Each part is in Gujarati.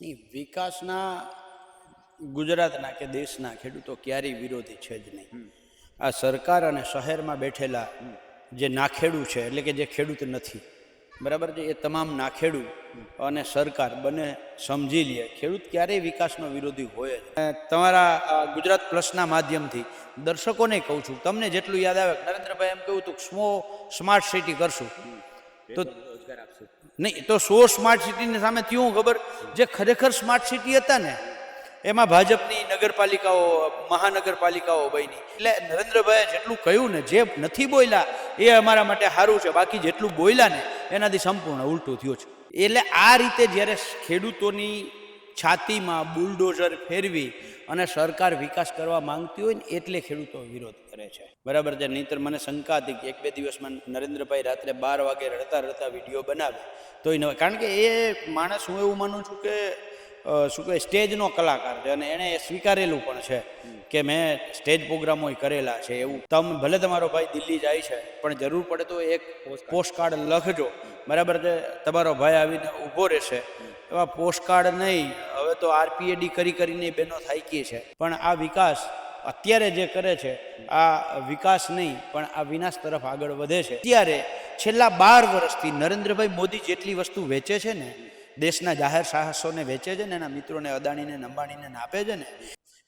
નહીં, વિકાસના ગુજરાતના કે દેશના ખેડૂતો ક્યારેય વિરોધી છે જ નહીં. આ સરકાર અને શહેરમાં બેઠેલા જે નાખેડૂ છે, એટલે કે જે ખેડૂત નથી, બરાબર છે, એ તમામ નાખેડૂ અને સરકાર બંને સમજી લે ખેડૂત ક્યારેય વિકાસનો વિરોધી હોય જ. તમારા ગુજરાત પ્લસના માધ્યમથી દર્શકોને કહું છું, તમને જેટલું યાદ આવે, નરેન્દ્રભાઈ એમ કહ્યું હતું સ્માર્ટ સિટી કરશું, તો નહીં તો 100 સ્માર્ટ સિટીની સામે થયું ખબર, જે ખરેખર સ્માર્ટ સિટી હતા ને એમાં ભાજપની નગરપાલિકાઓ, મહાનગરપાલિકાઓ બની. એટલે નરેન્દ્રભાઈએ જેટલું કહ્યું ને, જે નથી બોલ્યા એ અમારા માટે સારું છે, બાકી જેટલું બોલ્યા ને એનાથી સંપૂર્ણ ઉલટું થયું છે. એટલે આ રીતે જ્યારે ખેડૂતોની છાતીમાં બુલડોઝર ફેરવી અને સરકાર વિકાસ કરવા માંગતી હોય ને, એટલે ખેડૂતો વિરોધ કરે છે, બરાબર છે. નહીંતર મને શંકા હતી કે 1-2 દિવસમાં નરેન્દ્રભાઈ રાત્રે 12 વાગે રડતા રડતા વિડીયો બનાવે તોય ન, કારણ કે એ માણસ, હું એવું માનું છું કે શું કહે, સ્ટેજનો કલાકાર છે અને એણે સ્વીકારેલું પણ છે કે મેં સ્ટેજ પ્રોગ્રામો કરેલા છે. એવું તમે ભલે તમારો ભાઈ દિલ્હી જાય છે, પણ જરૂર પડે તો એક પોસ્ટકાર્ડ લખજો, બરાબર છે. તમારો ભાઈ આવીને ઊભો રહેશે. એવા પોસ્ટકાર્ડ નહીં, હવે તો RPAD કરીને બેનો થાકી છે. પણ આ વિકાસ અત્યારે જે કરે છે, આ વિકાસ નહીં પણ આ વિનાશ તરફ આગળ વધે છે. અત્યારે છેલ્લા 12 વર્ષથી નરેન્દ્રભાઈ મોદી જેટલી વસ્તુ વેચે છે ને, દેશના જાહેર સાહસોને વેચે છે ને, એના મિત્રોને અદાણીને અંબાણીને આપે છે ને,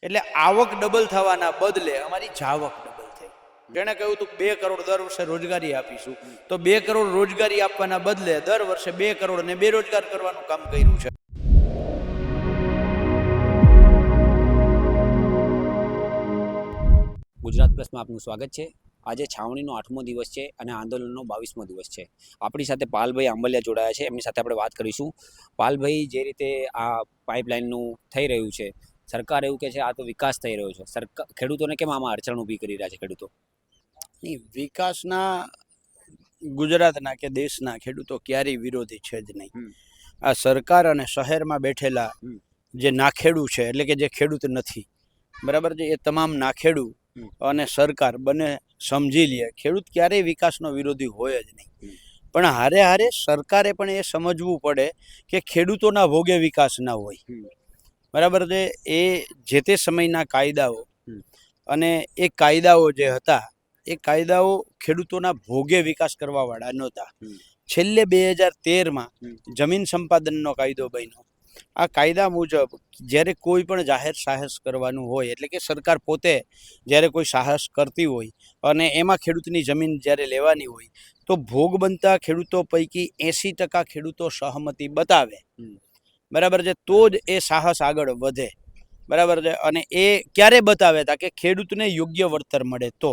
એટલે આવક ડબલ થવાના બદલે અમારી જાવક ડબલ થઈ. જેણે કહ્યું હતું 2 કરોડ દર વર્ષે રોજગારી આપીશું, તો 2 કરોડ રોજગારી આપવાના બદલે દર વર્ષે 2 કરોડને બેરોજગાર કરવાનું કામ કર્યું છે. ગુજરાત પ્લસમાં આપનું સ્વાગત છે. આજે છાવણીનો 8મો દિવસ છે અને આંદોલનનો 22મો દિવસ છે. આપણી સાથે પાલભાઈ આંબલિયા જોડાયા છે, એમની સાથે આપણે વાત કરીશું. પાલભાઈ, જે રીતે આ પાઇપલાઇનનું થઈ રહ્યું છે, સરકાર એવું કહે છે આ તો વિકાસ થઈ રહ્યો છે, સરકાર ખેડૂતોને કેમ આમાં અડચણ ઊભી કરી રહ્યા છે ખેડૂતો? નહીં, વિકાસના ગુજરાતના કે દેશના ખેડૂતો ક્યારેય વિરોધી છે જ નહીં. આ સરકાર અને શહેરમાં બેઠેલા જે નાખેડૂ છે, એટલે કે જે ખેડૂત નથી, બરાબર છે, એ તમામ નાખેડૂ અને સરકાર બંને સમજી લે ખેડૂત ક્યારેય વિકાસનો વિરોધી હોય જ નહીં. પણ હારે હારે સરકારે પણ એ સમજવું પડે કે ખેડૂતોના ભોગે વિકાસ ના હોય, બરાબર છે. એ જે તે સમયના કાયદાઓ અને એ કાયદાઓ જે હતા, એ કાયદાઓ ખેડૂતોના ભોગે વિકાસ કરવા વાળા નહોતા. છેલ્લે 2013માં જમીન સંપાદનનો કાયદો બન્યો. આ કાયદા મુજબ જ્યારે કોઈ પણ જાહેર સાહસ કરવાનું હોય, એટલે કે સરકાર પોતે જ્યારે કોઈ સાહસ કરતી હોય અને એમાં ખેડૂતની જમીન જ્યારે લેવાની હોય, તો ભોગ બનતા ખેડૂતો પૈકી 80% ખેડૂતો સહમતિ બતાવે, બરાબર છે, તો જ એ સાહસ આગળ વધે, બરાબર છે. અને એ ક્યારે બતાવે હતા કે ખેડૂતને યોગ્ય વળતર મળે તો.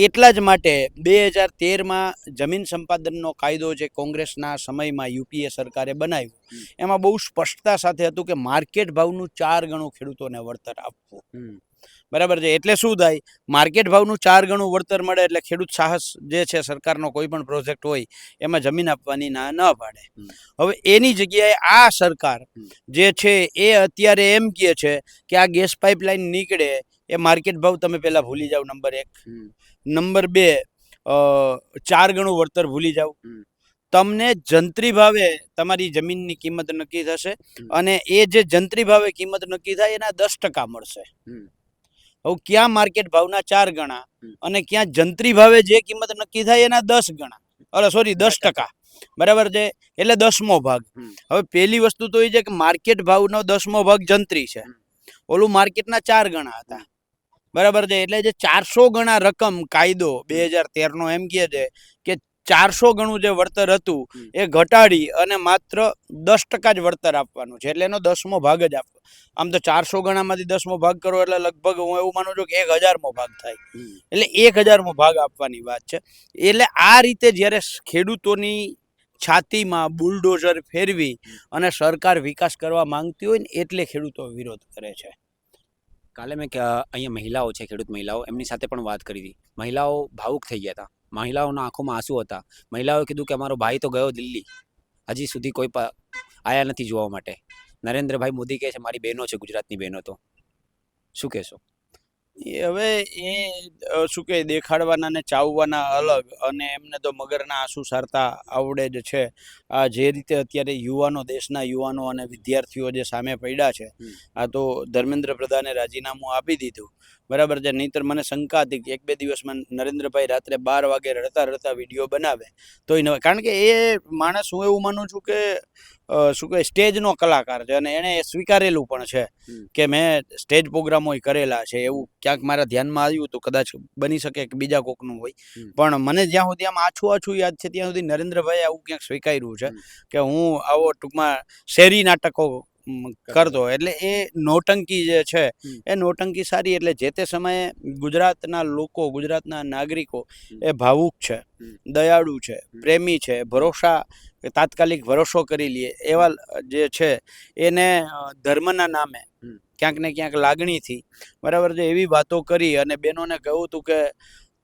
એટલા જ માટે 2013માં જમીન સંપાદનનો કાયદો જે કોંગ્રેસના સમયમાં UPA સરકારે બનાવ્યો, એમાં બહુ સ્પષ્ટતા સાથે હતું કે માર્કેટ ભાવનું 4 ગણું ખેડૂતોને વળતર આપવું, બરાબર છે. એટલે શું થાય, માર્કેટ ભાવનું 4 ગણું વળતર મળે એટલે ખેડૂત સાહસ જે છે, સરકારનો કોઈ પણ પ્રોજેક્ટ હોય એમાં જમીન આપવાની ના ન પાડે. હવે એની જગ્યાએ આ સરકાર જે છે એ અત્યારે એમ કહે છે કે આ ગેસ પાઇપલાઇન નીકળે એ માર્કેટ ભાવ તમે પહેલાં ભૂલી જાઓ, નંબર 1. નંબર 2, 4 ગણું વળતર ભૂલી જાઓ. તમને જંત્રી ભાવે તમારી જમીનની કિંમત નક્કી થશે અને એ જે જંત્રી ભાવે કિંમત નક્કી થાય એના 10% મળશે. હવે ક્યાં માર્કેટ ભાવના 4 ગણા અને ક્યાં જંત્રી ભાવે જે કિંમત નક્કી થાય એના 10 ગણા, 10%, બરાબર છે, એટલે 10મો ભાગ. હવે પહેલી વસ્તુ તો એ છે કે માર્કેટ ભાવનો 10મો ભાગ જંત્રી છે, ઓલું માર્કેટના 4 ગણા હતા, બરાબર છે. એટલે જે 400 ગણા રકમ કાયદો 2013નો એમ કહે છે કે 400 ગણું જે વળતર હતું એ ઘટાડી અને માત્ર 10% જ વળતર આપવાનું છે, એટલે એનો 10મો ભાગ જ આપવો. આમ તો 400 ગણામાંથી 10મો ભાગ કરો એટલે લગભગ હું એવું માનું છું કે 1000મો ભાગ થાય, એટલે 1000મો ભાગ આપવાની વાત છે. એટલે આ રીતે જ્યારે ખેડૂતોની છાતીમાં બુલડોઝર ફેરવી અને સરકાર વિકાસ કરવા માંગતી હોય ને, એટલે ખેડૂતો વિરોધ કરે છે. કાલે મેં અહીંયા મહિલાઓ છે, ખેડૂત મહિલાઓ, એમની સાથે પણ વાત કરી હતી. મહિલાઓ ભાવુક થઈ ગયા હતા, મહિલાઓના આંખોમાં આંસુ હતા. મહિલાઓએ કીધું કે અમારો ભાઈ તો ગયો દિલ્હી, હજી સુધી કોઈ આયા નથી જોવા માટે. નરેન્દ્રભાઈ મોદી કહે છે મારી બહેનો છે, ગુજરાતની બહેનો. તો શું કહેશો? હવે એ શું કહે દેખાડવાના ને ચાવવાના અલગ, અને એમને તો મગરના આંસુ સારતા આવડે જ છે. આ જે રીતે અત્યારે યુવાનો, દેશના યુવાનો અને વિદ્યાર્થીઓ જે સામે પડ્યા છે, આ તો ધર્મેન્દ્ર પ્રધાને રાજીનામું આપી દીધું, બરાબર છે. નહીંતર મને શંકા હતી કે 1-2 દિવસમાં નરેન્દ્રભાઈ રાત્રે 12 વાગે રડતા રડતા વિડીયો બનાવે તોય ન, કારણ કે એ માણસ, હું એવું માનું છું કે શું કહે સ્ટેજનો કલાકાર છે, અને એણે સ્વીકારેલું પણ છે કે મેં સ્ટેજ પ્રોગ્રામો કરેલા છે. એવું ક્યાંક મારા ધ્યાનમાં આવ્યું તો કદાચ બની શકે કે બીજા કોકનું હોય, પણ મને જ્યાં સુધી આમ આછું યાદ છે ત્યાં સુધી નરેન્દ્રભાઈએ આવું ક્યાંક સ્વીકાર્યું છે કે હું આવો ટૂંકમાં શેરી નાટકો કરતો. એટલે એ નોટંકી જે છે એ નોટંકી સારી. એટલે જે તે સમયે ગુજરાતના લોકો, ગુજરાતના નાગરિકો એ ભાવુક છે, દયાળુ છે, પ્રેમી છે, તાત્કાલિક ભરોસો કરી લે એવા જે છે, એને ધર્મના નામે ક્યાંક ને ક્યાંક લાગણીથી, બરાબર છે, એવી વાતો કરી અને બહેનોને કહ્યું હતું કે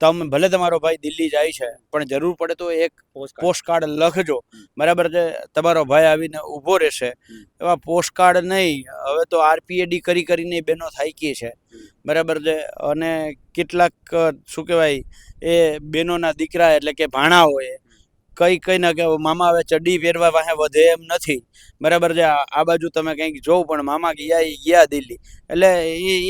તમે ભલે તમારો ભાઈ દિલ્હી જાય છે પણ જરૂર પડે તો એક પોસ્ટકાર્ડ લખજો, બરાબર છે, તમારો ભાઈ આવીને ઊભો રહેશે. એવા પોસ્ટકાર્ડ નહીં, હવે તો RPAD કરીને બહેનો થાકી છે, બરાબર છે. અને કેટલાક શું કહેવાય એ બહેનોના દીકરા એટલે કે ભાણા હોય કઈ ના કે મામા હવે ચડ્ડી પહેરવા વાહે વધે એમ નથી, બરાબર છે. આ બાજુ તમે કંઈક જોવ પણ મામા ગયા દિલ્હી. એટલે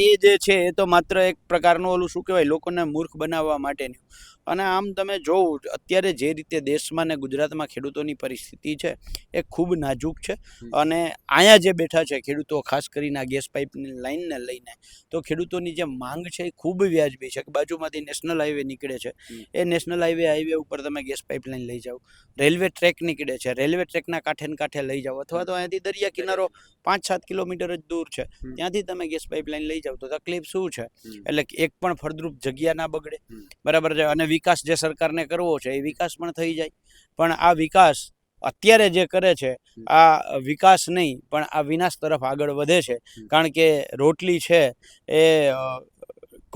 એ જે છે એ તો માત્ર એક પ્રકારનું ઓલું શું કહેવાય લોકોને મૂર્ખ બનાવવા માટેનું. અને આમ તમે જોવ અત્યારે જે રીતે દેશમાં ને ગુજરાતમાં ખેડૂતોની પરિસ્થિતિ છે એ ખૂબ નાજુક છે. અને અહીંયા જે બેઠા છે ખેડૂતો, ખાસ કરીને આ ગેસ પાઇપની લાઇનને લઈને, તો ખેડૂતોની જે માંગ છે એ ખૂબ વ્યાજબી છે. બાજુમાંથી નેશનલ હાઈવે નીકળે છે, એ નેશનલ હાઈવે ઉપર તમે ગેસ પાઇપલાઇન લઈ જાઓ. રેલવે ટ્રેક નીકળે છે, રેલવે ટ્રેકના કાંઠે ને કાંઠે લઈ જાઓ, અથવા તો અહીંયાથી દરિયા કિનારો 5-7 કિલોમીટર જ દૂર છે, ત્યાંથી તમે ગેસ પાઇપલાઇન લઈ જાઓ તો તકલીફ શું છે? એટલે એક પણ ફળદ્રુપ જગ્યા ના બગડે, બરાબર છે. અને વિકાસ જે સરકારને કરવો છે એ વિકાસ પણ થઈ જાય. પણ આ વિકાસ અત્યારે જે કરે છે આ વિકાસ નહીં પણ આ વિનાશ તરફ આગળ વધે છે. કારણ કે રોટલી છે એ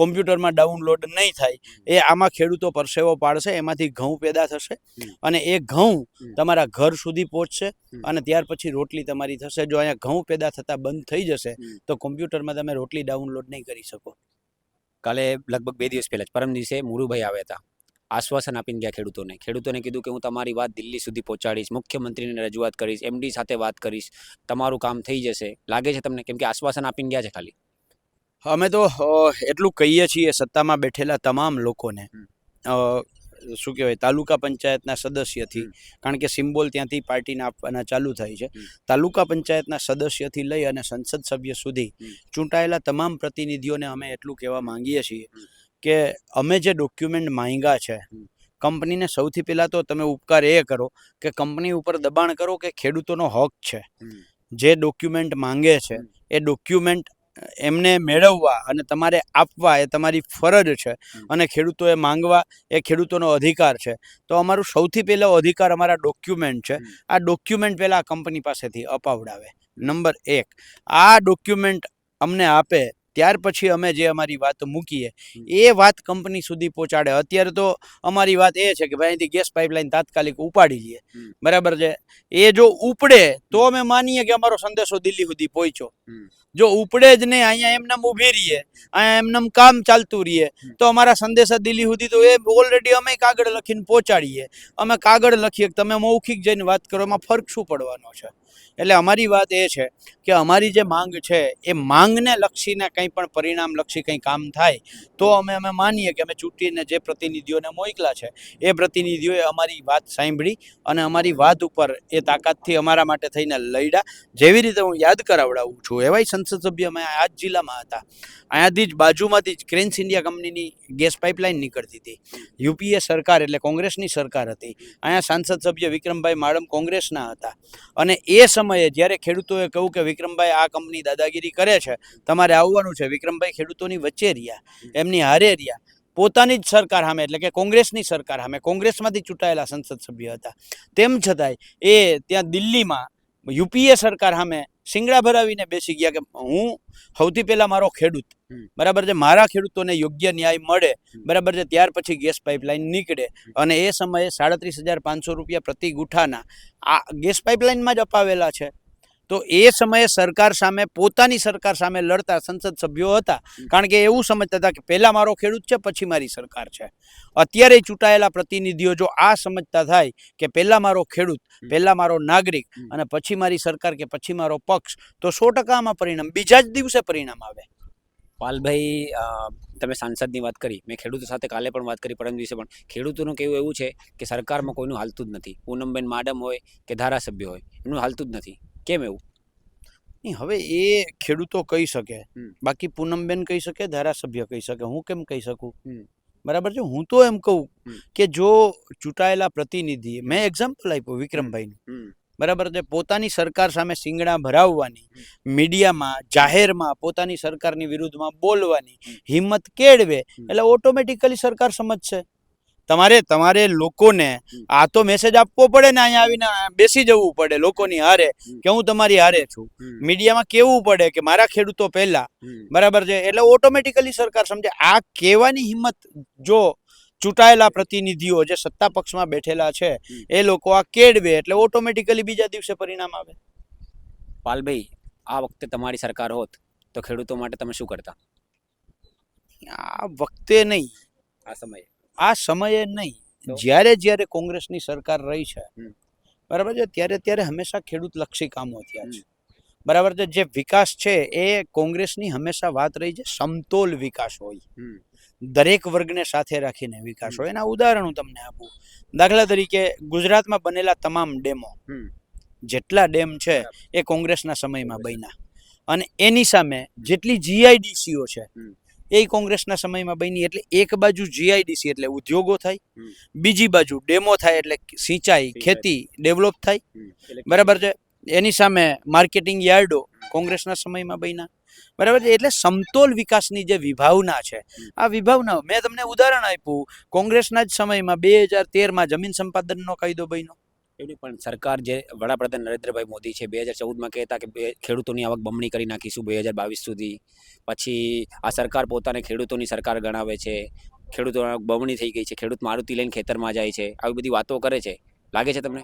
કોમ્પ્યુટરમાં ડાઉનલોડ નહીં થાય, એ આમાં ખેડૂતો પરસેવો પાડશે, એમાંથી ઘઉં પેદા થશે અને એ ઘઉં તમારા ઘર સુધી પહોંચશે અને ત્યાર પછી રોટલી તમારી થશે. જો અહીંયા ઘઉં પેદા થતા બંધ થઈ જશે તો કોમ્પ્યુટરમાં તમે રોટલી ડાઉનલોડ નહીં કરી શકો. કાલે લગભગ 2 દિવસ પહેલા જ પરમ દિવસે મુરુભાઈ આવ્યા હતા, આશ્વાસન આપીને ગયા ખેડૂતોને કીધું કે હું તમારી વાત દિલ્હી સુધી પહોંચાડીશ, મુખ્યમંત્રીને રજૂઆત કરીશ, MD સાથે વાત કરીશ, તમારું કામ થઈ જશે. લાગે છે તમને? કેમ કે આશ્વાસન આપીને ગયા છે ખાલી. અમે તો એટલું કહીએ છીએ સત્તામાં બેઠેલા તમામ લોકોને, શું કહેવાય તાલુકા પંચાયતના સદસ્યથી, કારણ કે સિમ્બોલ ત્યાંથી પાર્ટીના આપવાના ચાલુ થાય છે, તાલુકા પંચાયતના સદસ્યથી લઈ અને સંસદ સભ્ય સુધી ચૂંટાયેલા તમામ પ્રતિનિધિઓને અમે એટલું કહેવા માંગીએ છીએ કે અમે જે ડોક્યુમેન્ટ માંગ્યા છે, કંપનીને સૌથી પહેલાં તો તમે ઉપકાર એ કરો કે કંપની ઉપર દબાણ કરો કે ખેડૂતોનો હક છે, જે ડોક્યુમેન્ટ માંગે છે એ ડોક્યુમેન્ટ એમને મેળવવા અને તમારે આપવા એ તમારી ફરજ છે. અને ખેડૂતોએ માંગવા એ ખેડૂતોનો અધિકાર છે. તો અમારું સૌથી પહેલો અધિકાર અમારા ડોક્યુમેન્ટ છે. આ ડોક્યુમેન્ટ પહેલાં કંપની પાસેથી અપાવડાવે. નંબર 1, આ ડોક્યુમેન્ટ અમને આપે ત્યાર પછી અમે જે અમારી વાત મૂકીએ એ વાત કંપની સુધી પહોંચાડે. અત્યારે તો અમારી વાત એ છે કે ભાઈ અહીંથી ગેસ પાઇપલાઇન તાત્કાલિક ઉપાડી લઈએ, બરાબર છે. એ જો ઉપડે તો અમે માનીએ કે અમારો સંદેશો દિલ્હી સુધી પહોંચ્યો. જો ઉપડે જ નહીં, અહીંયા એમનેમ ઊભી રહીએ, અહીંયા એમનેમ કામ ચાલતું રહીએ, તો અમારા સંદેશા દિલ્હી સુધી તો એ ઓલરેડી અમે કાગળ લખીને પહોંચાડીએ. અમે કાગળ લખીએ, તમે મૌખિક જઈને વાત કરો, એમાં ફરક શું પડવાનો છે? એટલે અમારી વાત એ છે કે અમારી જે માંગ છે એ માંગને લક્ષીને કંઈ પણ પરિણામલક્ષી કંઈ કામ થાય તો અમે માનીએ કે અમે ચૂંટીને જે પ્રતિનિધિઓને મોકલા છે એ પ્રતિનિધિઓએ અમારી વાત સાંભળી અને અમારી વાત ઉપર એ તાકાતથી અમારા માટે થઈને લડ્યા. જેવી રીતે હું યાદ કરાવડાવું છું એવાય સંસદ સભ્ય અમે આ જ જિલ્લામાં હતા, અહીંયાથી જ બાજુમાંથી જ ક્રેન્સ ઇન્ડિયા કંપનીની ગેસ પાઇપલાઇન નીકળતી હતી. UPA સરકાર એટલે કોંગ્રેસની સરકાર હતી. અહીંયા સાંસદ સભ્ય વિક્રમભાઈ માડમ કોંગ્રેસના હતા. અને એ સમયે જ્યારે ખેડૂતોએ કહ્યું કે વિક્રમભાઈ આ કંપની દાદાગીરી કરે છે, તમારે આવવાનું છે, વિક્રમભાઈ ખેડૂતોની વચ્ચે રહ્યા, એમની હારે રહ્યા, પોતાની જ સરકાર સામે એટલે કે કોંગ્રેસની સરકાર સામે, કોંગ્રેસમાંથી ચૂંટાયેલા સંસદ સભ્ય હતા, તેમ છતાંય એ ત્યાં દિલ્હીમાં UPA સરકાર સામે શિંગડા ભરાવીને બેસી ગયા કે હું સૌથી પહેલા મારો ખેડૂત, બરાબર છે, મારા ખેડૂતોને યોગ્ય ન્યાય મળે, બરાબર છે, ત્યાર પછી ગેસ પાઇપલાઇન નીકળે. અને એ સમયે 37,500 રૂપિયા પ્રતિ ગુઠાના આ ગેસ પાઇપલાઇનમાં જ અપાવેલા છે. તો એ સમયે સરકાર સામે પોતાની સરકાર સામે લડતા સંસદ સભ્યો હતા, કારણ કે એવું સમજતા હતા કે પહેલા મારો ખેડૂત છે પછી મારી સરકાર છે. અત્યારે ચૂંટાયેલા પ્રતિનિધિઓ જો આ સમજતા થાય કે પહેલા મારો ખેડૂત, પહેલા મારો નાગરિક અને પછી મારી સરકાર કે પછી મારો પક્ષ, તો 100% આમાં પરિણામ બીજા જ દિવસે પરિણામ આવે. પાલભાઈ, તમે સાંસદની વાત કરી, મેં ખેડૂતો સાથે કાલે પણ વાત કરી, પરમ દિવસે પણ. ખેડૂતોનું કહેવું એવું છે કે સરકારમાં કોઈનું હાલતું જ નથી. પૂનમબેન માડમ હોય કે ધારાસભ્ય હોય, એનું હાલતું જ નથી. કેમ એવું? નહીં, હવે એ ખેડૂતો કહી શકે, બાકી પૂનમબેન કહી શકે, ધારાસભ્ય કહી શકે, હું કેમ કહી શકું? બરાબર છે. હું તો એમ કહું કે જો ચૂંટાયેલા પ્રતિનિધિ, મેં એક્ઝામ્પલ આપ્યું વિક્રમભાઈનું, બરાબર છે, પોતાની સરકાર સામે શિંગડા ભરાવવાની, મીડિયામાં જાહેરમાં પોતાની સરકારની વિરુદ્ધમાં બોલવાની હિંમત કેળવે એટલે ઓટોમેટિકલી સરકાર સમજશે. તમારે લોકોને આ તો મેસેજ આપવો પડે ને, અહીંયા આવીને બેસી જવું પડે લોકોની હારે કે હું તમારી હારે છું. મીડિયામાં કેવું પડે કે મારા ખેડૂતો પહેલા, બરાબર છે, એટલે ઓટોમેટિકલી સરકાર સમજે. આ કહેવાની હિંમત જો ચૂંટાયેલા પ્રતિનિધિઓ જે સત્તા પક્ષમાં બેઠેલા છે એ લોકો આ કેળવે એટલે ઓટોમેટિકલી બીજા દિવસે પરિણામ આવે. પાલભાઈ, આ વખતે તમારી સરકાર હોત તો ખેડૂતો માટે તમે શું કરતા? આ વખતે નહીં, આ સમયે નહીં, જ્યારે કોંગ્રેસની સરકાર રહી છે, બરાબર છે, ત્યારે હંમેશા ખેડૂત લક્ષી કામો થયા છે. બરાબર છે. જે વિકાસ છે એ કોંગ્રેસની હંમેશા વાત રહી છે સમતોલ વિકાસ હોય, દરેક વર્ગને સાથે રાખીને વિકાસ હોય. એના ઉદાહરણ હું તમને આપું. દાખલા તરીકે ગુજરાતમાં બનેલા તમામ ડેમો, જેટલા ડેમ છે એ કોંગ્રેસના સમયમાં બન્યા, અને એની સામે જેટલી જીઆઈડીસીઓ છે એ કોંગ્રેસના સમયમાં બની. એટલે એક બાજુ જીઆઈડીસી એટલે ઉદ્યોગો થાય, બીજી બાજુ ડેમો થાય એટલે સિંચાઈ, ખેતી ડેવલપ થાય, બરાબર છે. એની સામે માર્કેટિંગ યાર્ડો કોંગ્રેસના સમયમાં બન્યા, બરાબર છે. એટલે સમતોલ વિકાસની જે વિભાવના છે, આ વિભાવના, મેં તમને ઉદાહરણ આપ્યું, કોંગ્રેસના જ સમયમાં 2013માં જમીન સંપાદનનો કાયદો બન્યો. એવું પણ સરકાર જે વડાપ્રધાન નરેન્દ્રભાઈ મોદી છે 2014માં કહેતા કે ખેડૂતોની આવક બમણી કરી નાખીશું 2022 સુધી. પછી આ સરકાર પોતાને ખેડૂતોની સરકાર ગણાવે છે, ખેડૂતોની આવક બમણી થઈ ગઈ છે, ખેડૂત મારુતિ લઈને ખેતરમાં જાય છે, આવી બધી વાતો કરે છે. લાગે છે તમને?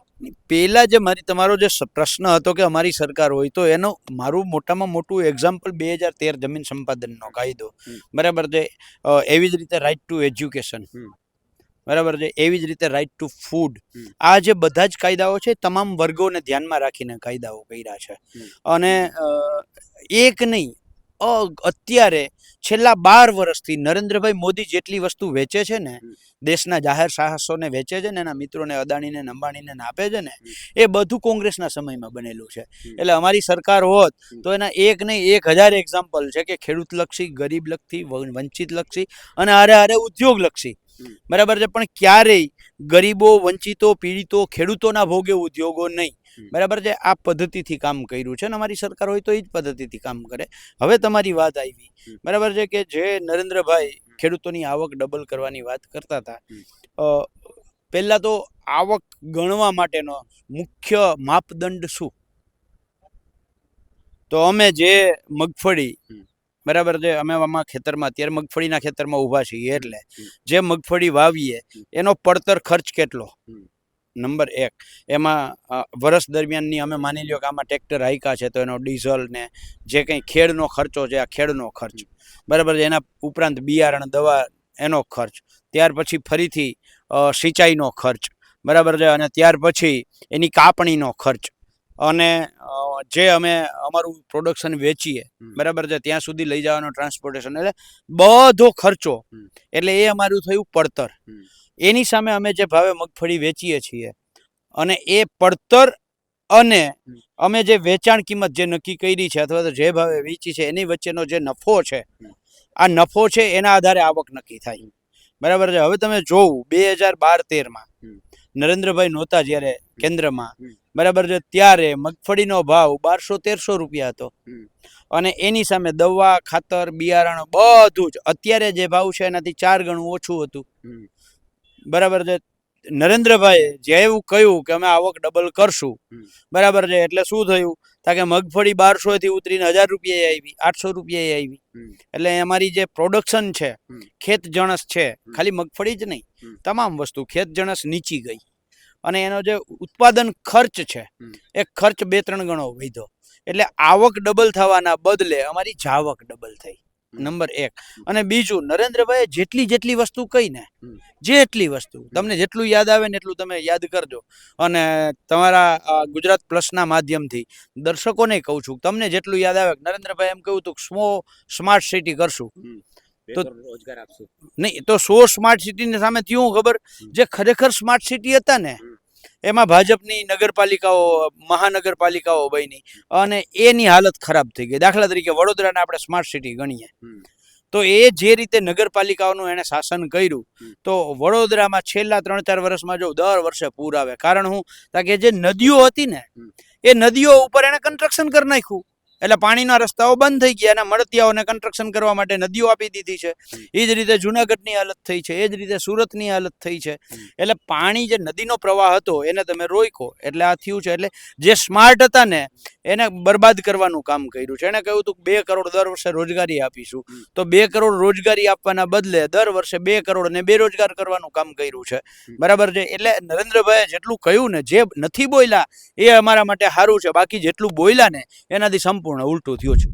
પહેલા જે તમારો જે પ્રશ્ન હતો કે અમારી સરકાર હોય, તો એનો મારું મોટામાં મોટું એક્ઝામ્પલ 2013 જમીન સંપાદનનો કાયદો, બરાબર છે. એવી જ રીતે રાઇટ ટુ એજ્યુકેશન, બરાબર છે, એવી જ રીતે રાઇટ ટુ ફૂડ. આ જે બધા જ કાયદાઓ છે તમામ વર્ગોને ધ્યાનમાં રાખીને કાયદાઓ કર્યા છે. અને એક નહીં, અત્યારે છેલ્લા 12 વર્ષથી નરેન્દ્રભાઈ મોદી જેટલી વસ્તુ વેચે છે ને, દેશના જાહેર સાહસોને વેચે છે ને, એના મિત્રોને અદાણીને અંબાણીને આપે છે ને, એ બધું કોંગ્રેસના સમયમાં બનેલું છે. એટલે અમારી સરકાર હોત તો એના એક નહીં 1000 એક્ઝામ્પલ છે કે ખેડૂત લક્ષી, ગરીબ લક્ષી, વંચિત લક્ષી અને હારે ઉદ્યોગ લક્ષી, બરાબર છે. પણ ક્યારેય ગરીબો, વંચિતો, પીડિતો, ખેડૂતોના ભોગે ઉદ્યોગો નહીં, બરાબર છે. આ પદ્ધતિથી કામ કર્યું છે ને અમારી સરકાર હોય તો એ જ પદ્ધતિથી કામ કરે. હવે તમારી વાત આવી, બરાબર છે, કે જે નરેન્દ્રભાઈ ખેડૂતોની આવક ડબલ કરવાની વાત કરતા હતા. પહેલા તો આવક ગણવા માટેનો મુખ્ય માપદંડ શું? તો અમે જે મગફળી, બરાબર છે, અમે આમાં ખેતરમાં અત્યારે મગફળીના ખેતરમાં ઊભા છીએ, એટલે જે મગફળી વાવીએ એનો પડતર ખર્ચ કેટલો? નંબર 1. એમાં વર્ષ દરમિયાનની અમે માની લ્યો કે આમાં ટ્રેક્ટર હાંક્યા છે તો એનો ડીઝલ ને જે કંઈ ખેડનો ખર્ચો છે, આ ખેડનો ખર્ચ, બરાબર છે. એના ઉપરાંત બિયારણ, દવા, એનો ખર્ચ, ત્યાર પછી ફરીથી સિંચાઈનો ખર્ચ, બરાબર છે, અને ત્યાર પછી એની કાપણીનો ખર્ચ, અને જે અમે અમારું પ્રોડક્શન વેચીએ, બરાબર છે, ત્યાં સુધી લઈ જવાનો ટ્રાન્સપોર્ટેશન, એટલે બધો ખર્ચો, એટલે એ અમારું થયું પડતર. એની સામે અમે જે ભાવે મગફળી વેચીએ છીએ અને એ પડતર અને અમે જે વેચાણ કિંમત જે નક્કી કરી છે અથવા તો જે ભાવે વેચી છે એની વચ્ચેનો જે નફો છે, આ નફો છે એના આધારે આવક નક્કી થાય, બરાબર છે. હવે તમે જોવું 2012-13માં નરેન્દ્રભાઈ નહોતા જ્યારે કેન્દ્રમાં, બરાબર છે, ત્યારે મગફળીનો ભાવ 1200-1300 રૂપિયા હતો, અને એની સામે દવા, ખાતર, બિયારણ બધું જ અત્યારે જે ભાવ છે એનાથી 4 ગણું ઓછું હતું, બરાબર છે. નરેન્દ્રભાઈએ જેવું કહ્યું કે અમે આવક ડબલ કરશું, બરાબર છે, એટલે શું થયું કે મગફળી 1200 થી ઉતરીને 1000 રૂપિયા આવી, 800 રૂપિયા આવી. એટલે અમારી જે પ્રોડક્શન છે, ખેત જણસ છે, ખાલી મગફળી જ નહીં, તમામ વસ્તુ ખેત જણસ નીચી ગઈ, અને એનો જે ઉત્પાદન ખર્ચ છે એ ખર્ચ 2-3 ગણો વધ્યો. એટલે આવક ડબલ થવાના બદલે અમારી જાવક ડબલ થઈ. નંબર 1. અને બીજું, નરેન્દ્રભાઈએ જેટલી વસ્તુ કહી ને, જેટલી વસ્તુ તમને જેટલું યાદ આવે ને એટલું તમે યાદ કરજો. અને તમારા ગુજરાત પ્લસના માધ્યમથી દર્શકોને કહું છું, તમને જેટલું યાદ આવે, નરેન્દ્રભાઈ એમ કહ્યું હતું સ્માર્ટ સિટી કરશું. તો રોજગાર આપશું નહીં તો 100 સ્માર્ટ સિટીની સામે થયું ખબર, જે ખરેખર સ્માર્ટ સિટી હતા ને એમાં ભાજપની નગરપાલિકાઓ, મહાનગરપાલિકાઓ બની અને એની હાલત ખરાબ થઈ ગઈ. દાખલા તરીકે વડોદરાને આપણે સ્માર્ટ સિટી ગણીએ તો એ જે રીતે નગરપાલિકાઓનું એને શાસન કર્યું, તો વડોદરામાં છેલ્લા 3-4 વર્ષમાં જો દર વર્ષે પૂર આવે. કારણ શું? કે જે નદીઓ હતી ને એ નદીઓ ઉપર એને કન્સ્ટ્રક્શન કરી નાખ્યું, એટલે પાણીના રસ્તાઓ બંધ થઈ ગયા. એના મળતિયાઓને કન્સ્ટ્રક્શન કરવા માટે નદીઓ આપી દીધી છે. એ જ રીતે જુનાગઢની હાલત થઈ છે, એ જ રીતે સુરતની હાલત થઈ છે. એટલે પાણી જે નદીનો પ્રવાહ હતો એને તમે રોક્યો, એટલે આ થયું છે. એટલે જે સ્માર્ટ હતા ને એને બરબાદ કરવાનું કામ કર્યું છે. એને કહ્યું હતું 2 કરોડ દર વર્ષે રોજગારી આપીશું, તો 2 કરોડ રોજગારી આપવાના બદલે દર વર્ષે 2 કરોડને બેરોજગાર કરવાનું કામ કર્યું છે. બરાબર છે. એટલે નરેન્દ્રભાઈએ જેટલું કહ્યું ને, જે નથી બોલ્યા એ અમારા માટે સારું છે, બાકી જેટલું બોલ્યા ને એનાથી સંપૂર્ણ ઉલટું થયું છે.